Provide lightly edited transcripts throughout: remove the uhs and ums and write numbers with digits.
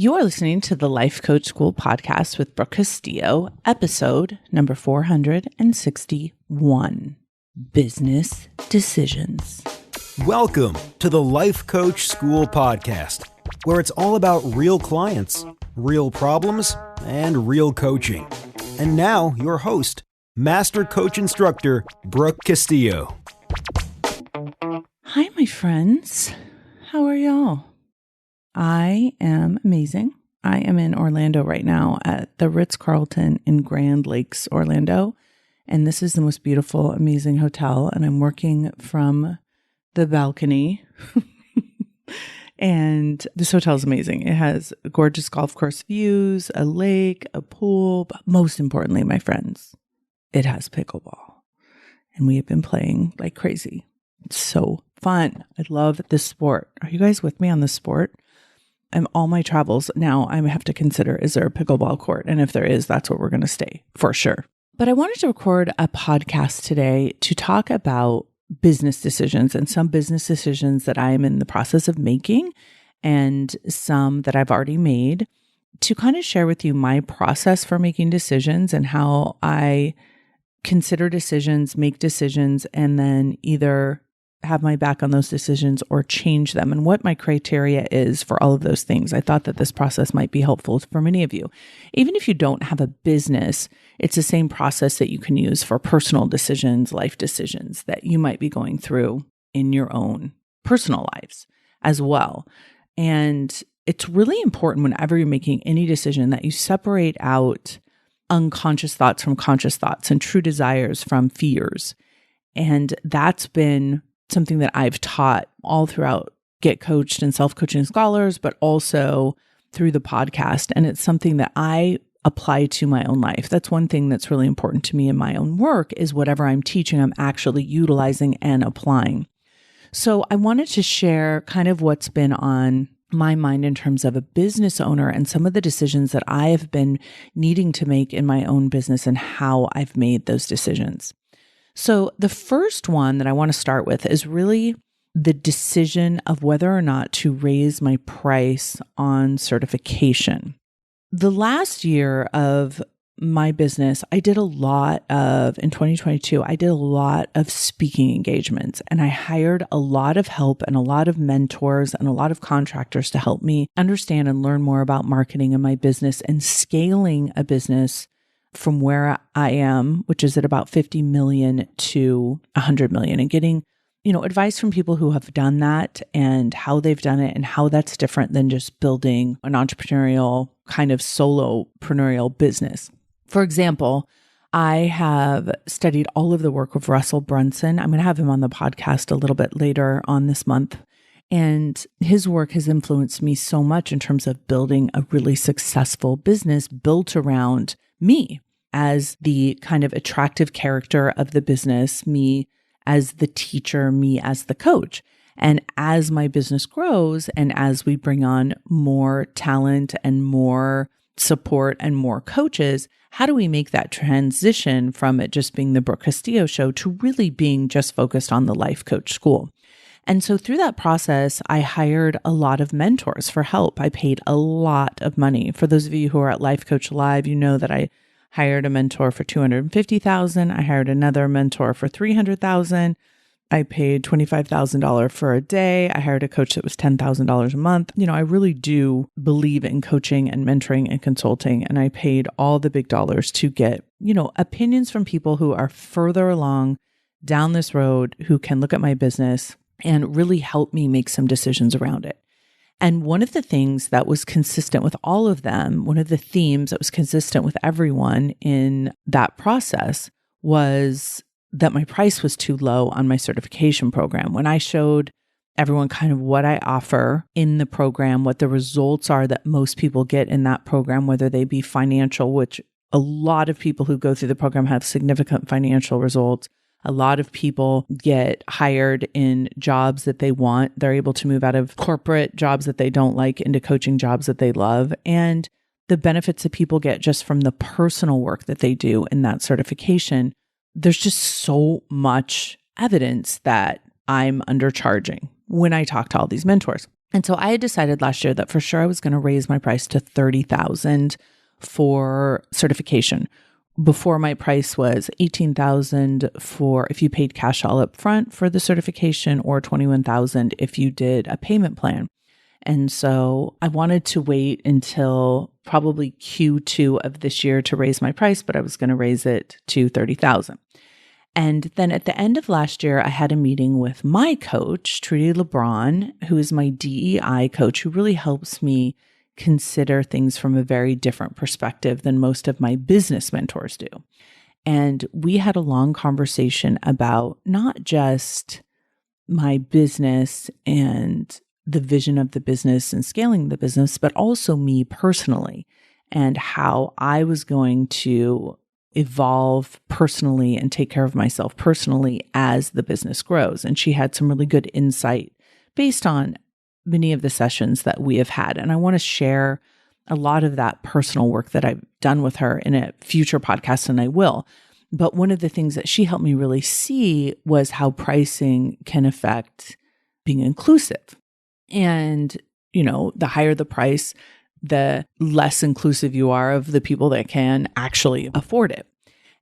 You are listening to the Life Coach School podcast with Brooke Castillo, episode number 461, Business Decisions. Welcome to the Life Coach School podcast, where it's all about real clients, real problems, and real coaching. And now, your host, Master Coach Instructor, Brooke Castillo. Hi, my friends. How are y'all? I am amazing. I am in Orlando right now at the Ritz-Carlton in Grand Lakes, Orlando. And this is the most beautiful, amazing hotel. And I'm working from the balcony. And this hotel is amazing. It has gorgeous golf course views, a lake, a pool, but most importantly, my friends, it has pickleball. And we have been playing like crazy. It's so fun. I love this sport. Are you guys with me on this sport? All my travels now, I have to consider, is there a pickleball court? And if there is, that's where we're going to stay for sure. But I wanted to record a podcast today to talk about business decisions and some business decisions that I am in the process of making and some that I've already made, to kind of share with you my process for making decisions and how I consider decisions, make decisions, and then either have my back on those decisions or change them, and what my criteria is for all of those things. I thought that this process might be helpful for many of you. Even if you don't have a business, it's the same process that you can use for personal decisions, life decisions that you might be going through in your own personal lives as well. And it's really important whenever you're making any decision that you separate out unconscious thoughts from conscious thoughts and true desires from fears. And that's been something that I've taught all throughout Get Coached and Self-Coaching Scholars, but also through the podcast. And it's something that I apply to my own life. That's one thing that's really important to me in my own work, is whatever I'm teaching, I'm actually utilizing and applying. So I wanted to share kind of what's been on my mind in terms of a business owner and some of the decisions that I have been needing to make in my own business and how I've made those decisions. So the first one that I want to start with is really the decision of whether or not to raise my price on certification. The last year of my business, in 2022, I did a lot of speaking engagements, and I hired a lot of help and a lot of mentors and a lot of contractors to help me understand and learn more about marketing in my business and scaling a business from where I am, which is at about 50 million to 100 million, and getting, advice from people who have done that and how they've done it and how that's different than just building an entrepreneurial kind of solopreneurial business. For example, I have studied all of the work of Russell Brunson. I'm going to have him on the podcast a little bit later on this month. And his work has influenced me so much in terms of building a really successful business built around me as the kind of attractive character of the business, me as the teacher, me as the coach. And as my business grows and as we bring on more talent and more support and more coaches, how do we make that transition from it just being the Brooke Castillo show to really being just focused on the Life Coach School? And so through that process, I hired a lot of mentors for help. I paid a lot of money. For those of you who are at Life Coach Live, you know that I hired a mentor for $250,000. I hired another mentor for $300,000. I paid $25,000 for a day. I hired a coach that was $10,000 a month. I really do believe in coaching and mentoring and consulting. And I paid all the big dollars to get, opinions from people who are further along down this road, who can look at my business and really help me make some decisions around it. And one of the things that was consistent with all of them, one of the themes that was consistent with everyone in that process, was that my price was too low on my certification program. When I showed everyone kind of what I offer in the program, what the results are that most people get in that program, whether they be financial, which a lot of people who go through the program have significant financial results. A lot of people get hired in jobs that they want. They're able to move out of corporate jobs that they don't like into coaching jobs that they love. And the benefits that people get just from the personal work that they do in that certification, there's just so much evidence that I'm undercharging when I talk to all these mentors. And so I had decided last year that for sure I was going to raise my price to $30,000 for certification. Before, my price was $18,000 for if you paid cash all up front for the certification, or $21,000 if you did a payment plan. And so I wanted to wait until probably Q2 of this year to raise my price, but I was going to raise it to $30,000. And then at the end of last year, I had a meeting with my coach, Trudy LeBron, who is my DEI coach, who really helps me consider things from a very different perspective than most of my business mentors do. And we had a long conversation about not just my business and the vision of the business and scaling the business, but also me personally and how I was going to evolve personally and take care of myself personally as the business grows. And she had some really good insight based on many of the sessions that we have had. And I want to share a lot of that personal work that I've done with her in a future podcast, and I will. But one of the things that she helped me really see was how pricing can affect being inclusive. And, the higher the price, the less inclusive you are of the people that can actually afford it.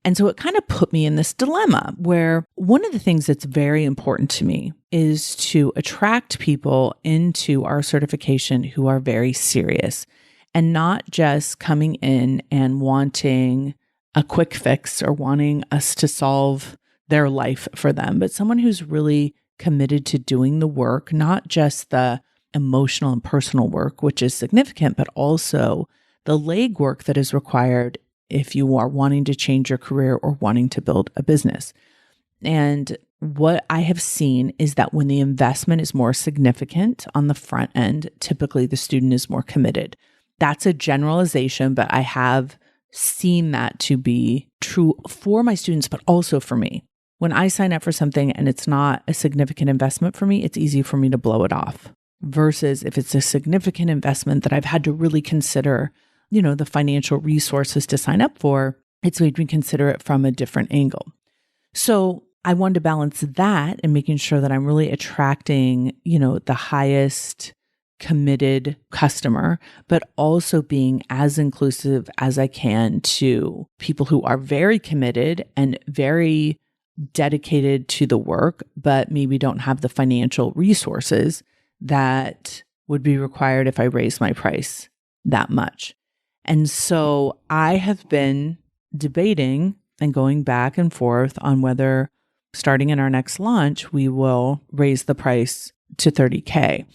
And so it kind of put me in this dilemma where one of the things that's very important to me is to attract people into our certification who are very serious and not just coming in and wanting a quick fix or wanting us to solve their life for them, but someone who's really committed to doing the work, not just the emotional and personal work, which is significant, but also the legwork that is required if you are wanting to change your career or wanting to build a business. And what I have seen is that when the investment is more significant on the front end, typically the student is more committed. That's a generalization, but I have seen that to be true for my students, but also for me. When I sign up for something and it's not a significant investment for me, it's easy for me to blow it off. Versus if it's a significant investment that I've had to really consider, the financial resources to sign up for, it's made me consider it from a different angle. So I wanted to balance that and making sure that I'm really attracting, the highest committed customer, but also being as inclusive as I can to people who are very committed and very dedicated to the work, but maybe don't have the financial resources that would be required if I raised my price that much. And so I have been debating and going back and forth on whether starting in our next launch, we will raise the price to $30K.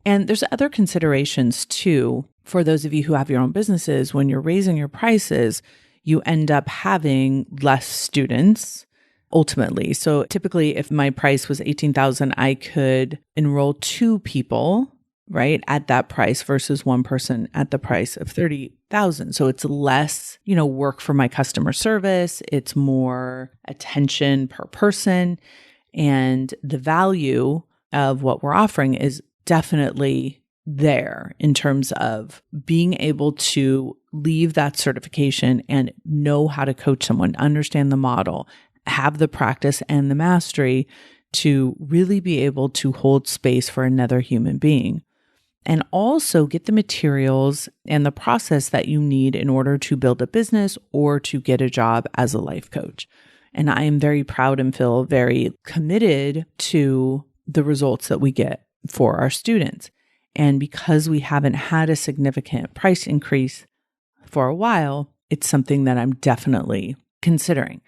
And there's other considerations too, for those of you who have your own businesses. When you're raising your prices, you end up having less students ultimately. So typically if my price was $18,000, I could enroll 2 people, right, at that price versus 1 person at the price of $30,000. So it's less, work for my customer service. It's more attention per person. And the value of what we're offering is definitely there in terms of being able to leave that certification and know how to coach someone, understand the model, have the practice and the mastery to really be able to hold space for another human being. And also get the materials and the process that you need in order to build a business or to get a job as a life coach. And I am very proud and feel very committed to the results that we get for our students. And because we haven't had a significant price increase for a while, it's something that I'm definitely considering.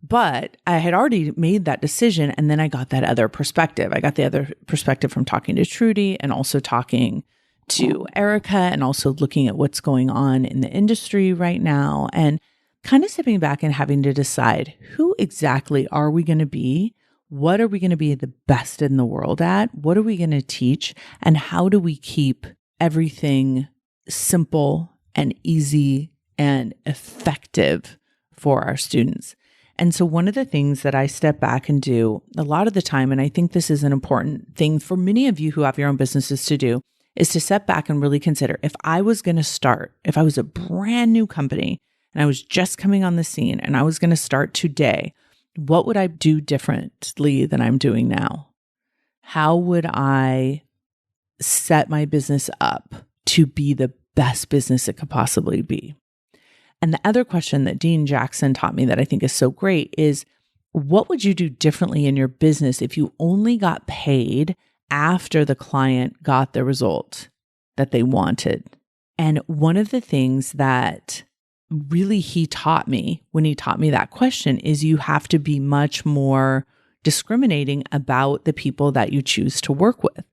But I had already made that decision, and then I got that other perspective. I got the other perspective from talking to Trudy and also talking to Erica and also looking at what's going on in the industry right now and kind of stepping back and having to decide who exactly are we going to be? What are we going to be the best in the world at? What are we going to teach? And how do we keep everything simple and easy and effective for our students? And so one of the things that I step back and do a lot of the time, and I think this is an important thing for many of you who have your own businesses to do, is to step back and really consider, if I was going to start, if I was a brand new company and I was just coming on the scene and I was going to start today, what would I do differently than I'm doing now? How would I set my business up to be the best business it could possibly be. And the other question that Dean Jackson taught me that I think is so great is, what would you do differently in your business if you only got paid after the client got the result that they wanted? And one of the things that really he taught me when he taught me that question is you have to be much more discriminating about the people that you choose to work with,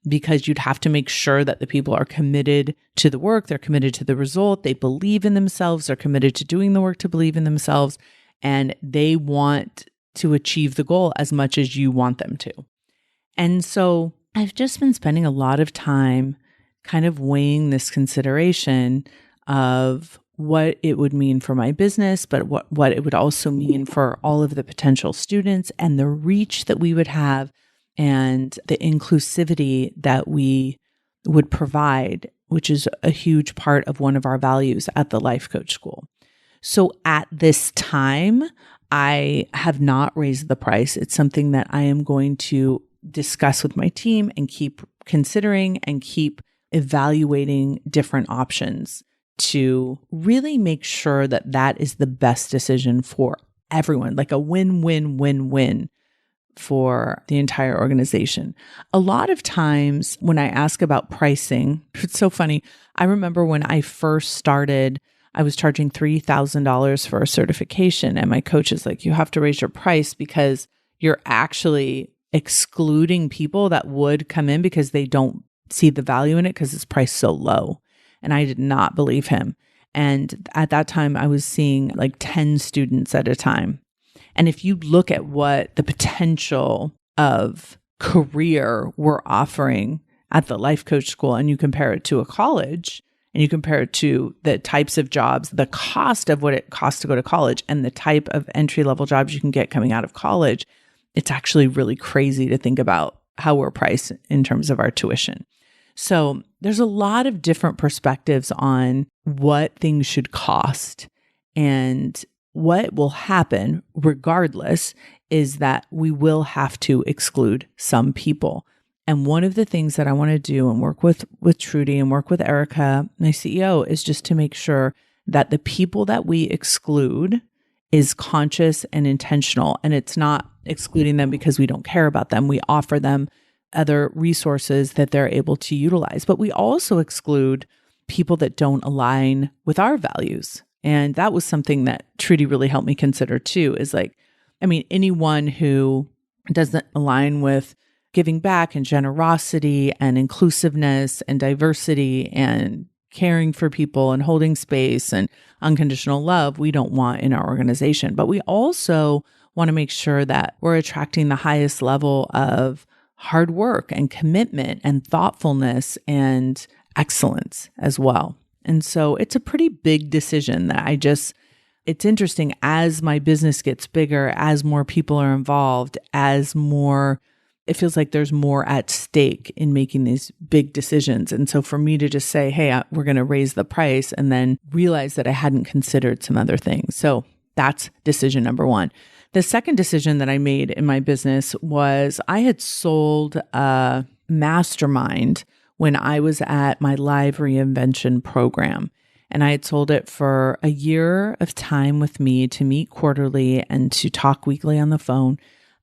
because you'd have to make sure that the people are committed to the work, they're committed to the result, they believe in themselves, they're committed to doing the work to believe in themselves, and they want to achieve the goal as much as you want them to. And so I've just been spending a lot of time kind of weighing this consideration of what it would mean for my business, but what it would also mean for all of the potential students and the reach that we would have and the inclusivity that we would provide, which is a huge part of one of our values at the Life Coach School. So at this time, I have not raised the price. It's something that I am going to discuss with my team and keep considering and keep evaluating different options to really make sure that that is the best decision for everyone, like a win-win-win-win for the entire organization. A lot of times when I ask about pricing, it's so funny. I remember when I first started, I was charging $3,000 for a certification, and my coach is like, you have to raise your price because you're actually excluding people that would come in because they don't see the value in it because it's priced so low. And I did not believe him. And at that time, I was seeing like 10 students at a time. And if you look at what the potential of career we're offering at the Life Coach School, and you compare it to a college, and you compare it to the types of jobs, the cost of what it costs to go to college, and the type of entry-level jobs you can get coming out of college, it's actually really crazy to think about how we're priced in terms of our tuition. So there's a lot of different perspectives on what things should cost, and what will happen regardless is that we will have to exclude some people. And one of the things that I want to do and work with Trudy and work with Erica, my CEO, is just to make sure that the people that we exclude is conscious and intentional. And it's not excluding them because we don't care about them. We offer them other resources that they're able to utilize. But we also exclude people that don't align with our values. And that was something that Trudy really helped me consider too, is like, I mean, anyone who doesn't align with giving back and generosity and inclusiveness and diversity and caring for people and holding space and unconditional love, we don't want in our organization. But we also want to make sure that we're attracting the highest level of hard work and commitment and thoughtfulness and excellence as well. And so it's a pretty big decision that it's interesting as my business gets bigger, as more people are involved, it feels like there's more at stake in making these big decisions. And so for me to just say, hey, we're going to raise the price, and then realize that I hadn't considered some other things. So that's decision number one. The second decision that I made in my business was I had sold a mastermind when I was at my live reinvention program. And I had sold it for a year of time with me to meet quarterly and to talk weekly on the phone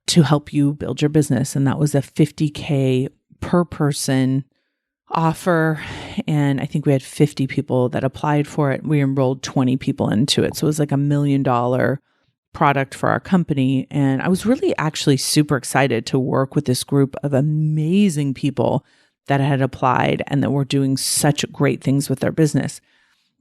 to help you build your business. And that was a $50K per person offer. And I think we had 50 people that applied for it. We enrolled 20 people into it. So it was like $1 million product for our company. And I was really actually super excited to work with this group of amazing people that had applied and that were doing such great things with their business.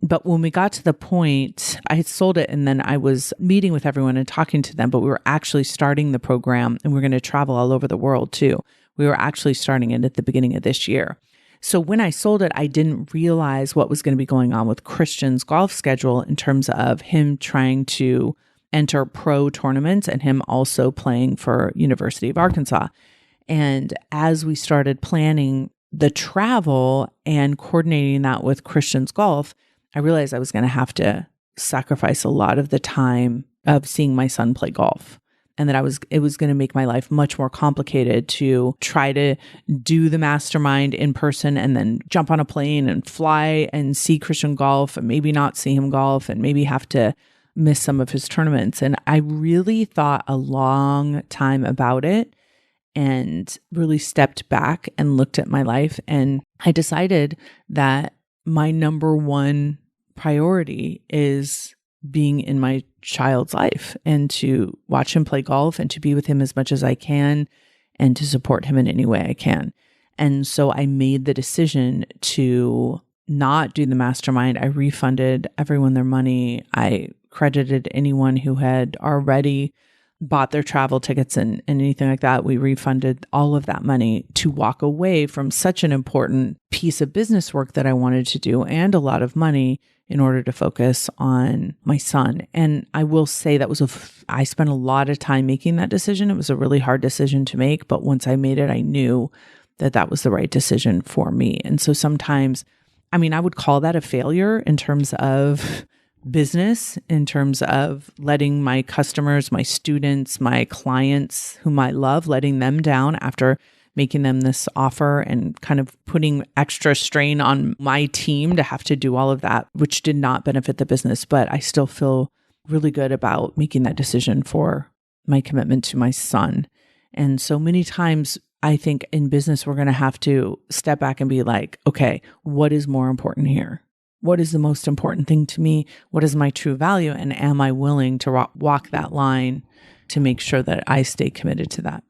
But when we got to the point, I had sold it, and then I was meeting with everyone and talking to them, but we were actually starting the program, and we're going to travel all over the world too. We were actually starting it at the beginning of this year. So when I sold it, I didn't realize what was going to be going on with Christian's golf schedule in terms of him trying to enter pro tournaments and him also playing for University of Arkansas. And as we started planning the travel and coordinating that with Christian's golf, I realized I was going to have to sacrifice a lot of the time of seeing my son play golf. and that it was going to make my life much more complicated to try to do the mastermind in person and then jump on a plane and fly and see Christian golf and maybe not see him golf and maybe have to miss some of his tournaments. And I really thought a long time about it and really stepped back and looked at my life. And I decided that my number one priority is being in my child's life and to watch him play golf and to be with him as much as I can and to support him in any way I can. And so I made the decision to not do the mastermind. I refunded everyone their money. I credited anyone who had already bought their travel tickets and anything like that. We refunded all of that money to walk away from such an important piece of business work that I wanted to do and a lot of money in order to focus on my son. And I will say that I spent a lot of time making that decision. It was a really hard decision to make, but once I made it, I knew that that was the right decision for me. And so sometimes, I would call that a failure in terms of business, in terms of letting my customers, my students, my clients whom I love, letting them down after making them this offer and kind of putting extra strain on my team to have to do all of that, which did not benefit the business. But I still feel really good about making that decision for my commitment to my son. And so many times I think in business, we're going to have to step back and be like, okay, what is more important here? What is the most important thing to me? What is my true value? And am I willing to walk that line to make sure that I stay committed to that?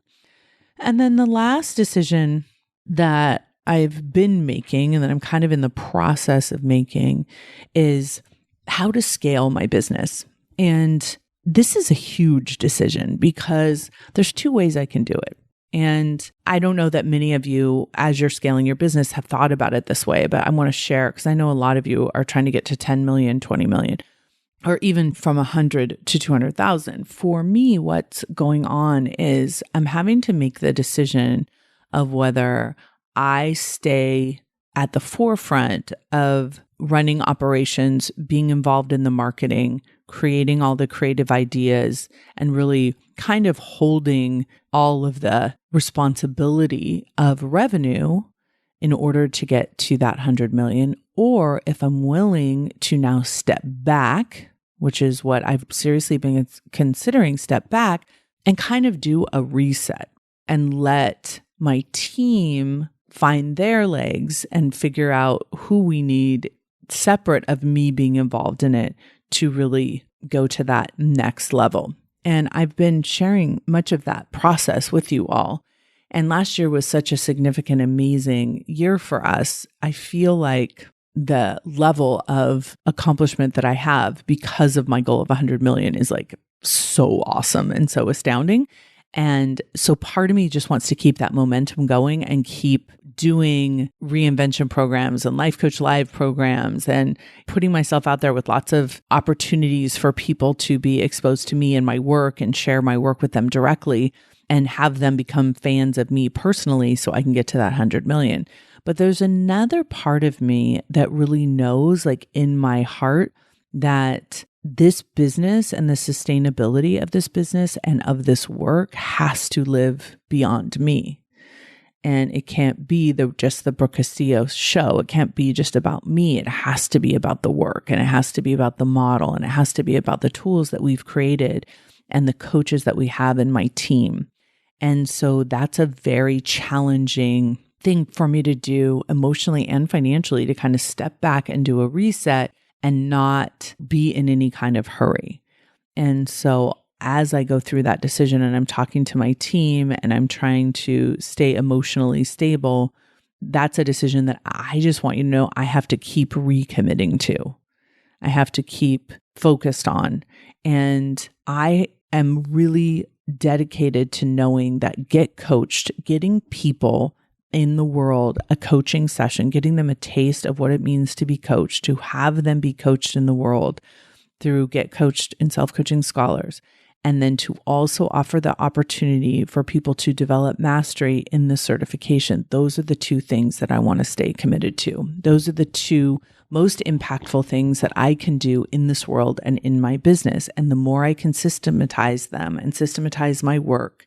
And then the last decision that I've been making and that I'm kind of in the process of making is how to scale my business. And this is a huge decision because there's two ways I can do it. And I don't know that many of you, as you're scaling your business, have thought about it this way, but I want to share because I know a lot of you are trying to get to 10 million, 20 million, or even from 100 to 200,000. For me, what's going on is I'm having to make the decision of whether I stay at the forefront of running operations, being involved in the marketing, creating all the creative ideas, and really kind of holding all of the responsibility of revenue in order to get to that 100 million, or if I'm willing to now step back, which is what I've seriously been considering, step back and kind of do a reset and let my team find their legs and figure out who we need separate of me being involved in it to really go to that next level. And I've been sharing much of that process with you all. And last year was such a significant, amazing year for us. I feel like the level of accomplishment that I have because of my goal of 100 million is like so awesome and so astounding. And so part of me just wants to keep that momentum going and keep doing reinvention programs and Life Coach Live programs and putting myself out there with lots of opportunities for people to be exposed to me and my work and share my work with them directly and have them become fans of me personally so I can get to that 100 million. But there's another part of me that really knows, like in my heart, that this business and the sustainability of this business and of this work has to live beyond me. And it can't be just the Brooke Castillo show. It can't be just about me. It has to be about the work, and it has to be about the model, and it has to be about the tools that we've created and the coaches that we have in my team. And so that's a very challenging thing for me to do emotionally and financially, to kind of step back and do a reset and not be in any kind of hurry. And so as I go through that decision and I'm talking to my team and I'm trying to stay emotionally stable, that's a decision that I just want you to know I have to keep recommitting to. I have to keep focused on. And I am really dedicated to knowing that Get Coached, getting people in the world a coaching session, getting them a taste of what it means to be coached, to have them be coached in the world through Get Coached and Self-Coaching Scholars, and then to also offer the opportunity for people to develop mastery in the certification. Those are the two things that I want to stay committed to. Those are the two most impactful things that I can do in this world and in my business. And the more I can systematize them and systematize my work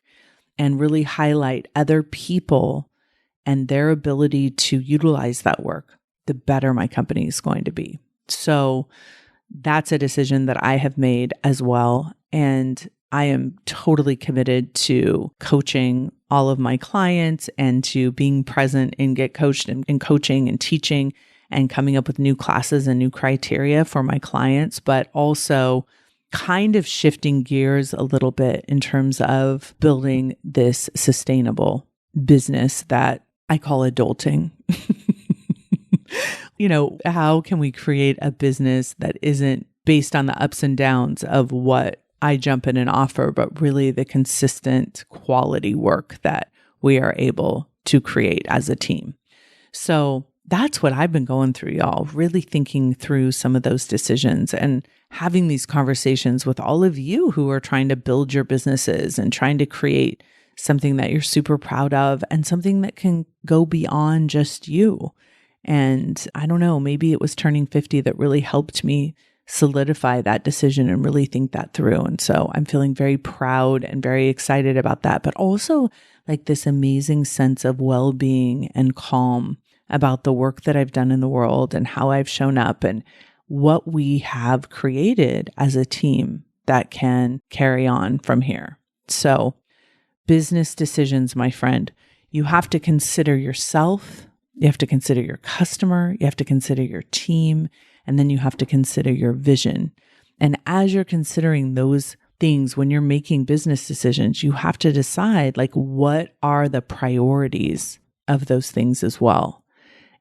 and really highlight other people and their ability to utilize that work, the better my company is going to be. So that's a decision that I have made as well. And I am totally committed to coaching all of my clients and to being present in Get Coached and coaching and teaching and coming up with new classes and new criteria for my clients, but also kind of shifting gears a little bit in terms of building this sustainable business that I call adulting. How can we create a business that isn't based on the ups and downs of what I jump in and offer, but really the consistent quality work that we are able to create as a team? So that's what I've been going through, y'all, really thinking through some of those decisions and having these conversations with all of you who are trying to build your businesses and trying to create something that you're super proud of and something that can go beyond just you. And I don't know, maybe it was turning 50 that really helped me solidify that decision and really think that through. And so I'm feeling very proud and very excited about that, but also like this amazing sense of well-being and calm about the work that I've done in the world and how I've shown up and what we have created as a team that can carry on from here. So business decisions, my friend, you have to consider yourself. You have to consider your customer, you have to consider your team, and then you have to consider your vision. And as you're considering those things, when you're making business decisions, you have to decide like what are the priorities of those things as well.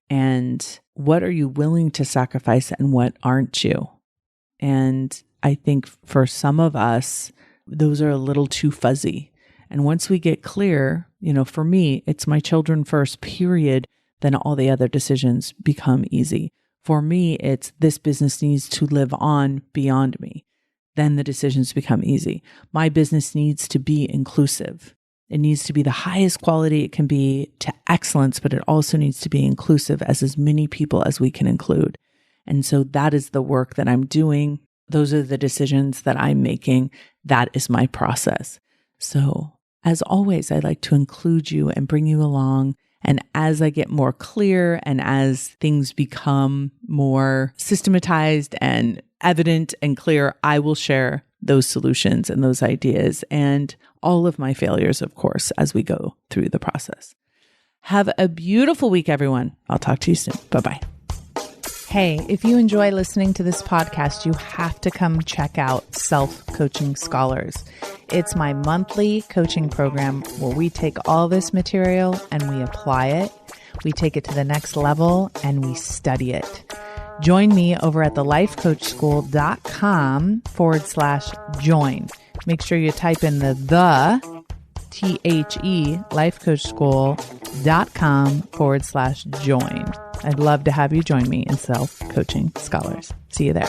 And what are you willing to sacrifice and what aren't you? And I think for some of us, those are a little too fuzzy. And once we get clear, for me, it's my children first, period. Then all the other decisions become easy. For me, it's this business needs to live on beyond me. Then the decisions become easy. My business needs to be inclusive. It needs to be the highest quality it can be to excellence, but it also needs to be inclusive as many people as we can include. And so that is the work that I'm doing. Those are the decisions that I'm making. That is my process. So as always, I like to include you and bring you along. And as I get more clear and as things become more systematized and evident and clear, I will share those solutions and those ideas and all of my failures, of course, as we go through the process. Have a beautiful week, everyone. I'll talk to you soon. Bye-bye. Hey, if you enjoy listening to this podcast, you have to come check out Self-Coaching Scholars. It's my monthly coaching program where we take all this material and we apply it. We take it to the next level and we study it. Join me over at thelifecoachschool.com/join. Make sure you type in the lifecoachschool.com/join. I'd love to have you join me in Self-Coaching Scholars. See you there.